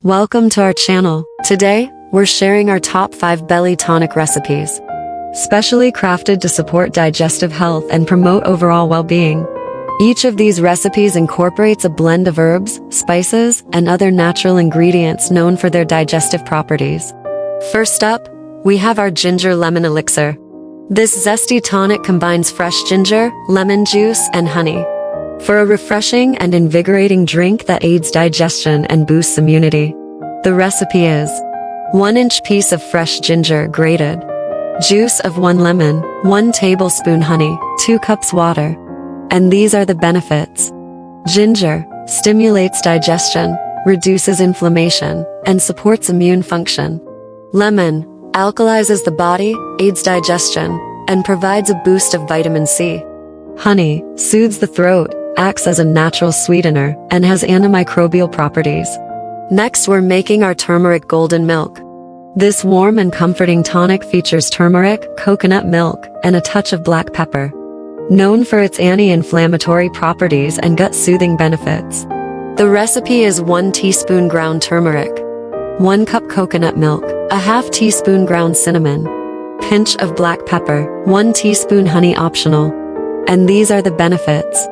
Welcome to our channel. Today, we're sharing our top 5 belly tonic recipes, specially crafted to support digestive health and promote overall well-being. Each of these recipes incorporates a blend of herbs, spices, and other natural ingredients known for their digestive properties. First up, we have our Ginger Lemon Elixir. This zesty tonic combines fresh ginger, lemon juice, and honey for a refreshing and invigorating drink that aids digestion and boosts immunity. The recipe is 1-inch piece of fresh ginger grated, juice of 1 lemon, 1 tablespoon honey, 2 cups water. And these are the benefits. Ginger stimulates digestion, reduces inflammation, and supports immune function. Lemon alkalizes the body, aids digestion, and provides a boost of vitamin C. Honey soothes the throat, acts as a natural sweetener, and has antimicrobial properties. Next, we're making our Turmeric Golden Milk. This warm and comforting tonic features turmeric, coconut milk, and a touch of black pepper. Known for its anti-inflammatory properties and gut-soothing benefits. The recipe is 1 teaspoon ground turmeric, 1 cup coconut milk, a half teaspoon ground cinnamon, pinch of black pepper, 1 teaspoon honey optional. And these are the benefits.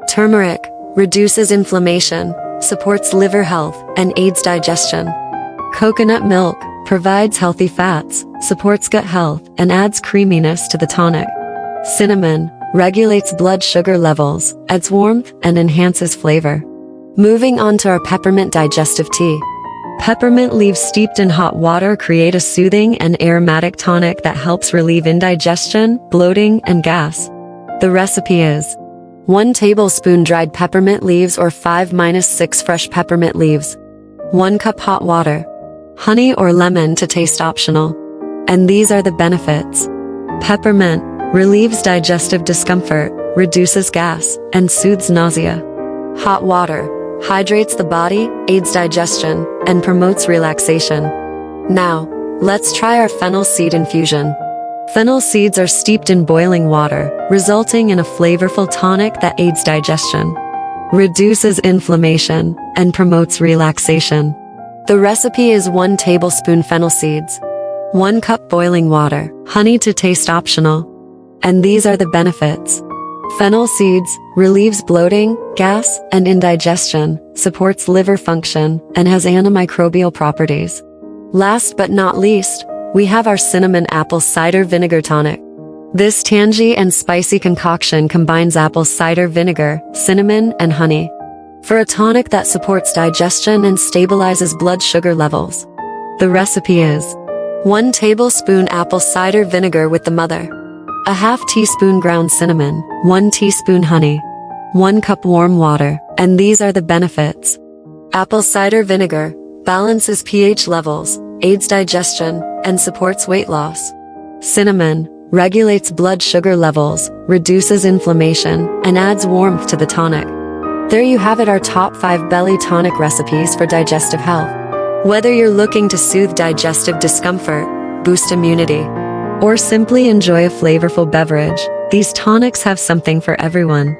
Turmeric reduces inflammation, supports liver health, and aids digestion. Coconut milk provides healthy fats, supports gut health, and adds creaminess to the tonic. Cinnamon regulates blood sugar levels, adds warmth, and enhances flavor. Moving on to our peppermint digestive tea. Peppermint leaves steeped in hot water create a soothing and aromatic tonic that helps relieve indigestion, bloating, and gas. The recipe is 1 tablespoon dried peppermint leaves or 5-6 fresh peppermint leaves, 1 cup hot water, honey or lemon to taste optional. And these are the benefits. Peppermint relieves digestive discomfort, reduces gas, and soothes nausea. Hot water hydrates the body, aids digestion, and promotes relaxation. Now, let's try our fennel seed infusion. Fennel seeds are steeped in boiling water, resulting in a flavorful tonic that aids digestion, reduces inflammation, and promotes relaxation. The recipe is 1 tablespoon fennel seeds, 1 cup boiling water, honey to taste optional. And these are the benefits. Fennel seeds relieves bloating, gas, and indigestion, supports liver function, and has antimicrobial properties. Last but not least, we have our cinnamon apple cider vinegar tonic. This tangy and spicy concoction combines apple cider vinegar, cinnamon, and honey for a tonic that supports digestion and stabilizes blood sugar levels. The recipe is 1 tablespoon apple cider vinegar with the mother, a half teaspoon ground cinnamon, 1 teaspoon honey, 1 cup warm water. And these are the benefits. Apple cider vinegar balances pH levels, aids digestion, and supports weight loss. Cinnamon regulates blood sugar levels, reduces inflammation, and adds warmth to the tonic. There you have it, our top 5 belly tonic recipes for digestive health. Whether you're looking to soothe digestive discomfort, boost immunity, or simply enjoy a flavorful beverage, these tonics have something for everyone.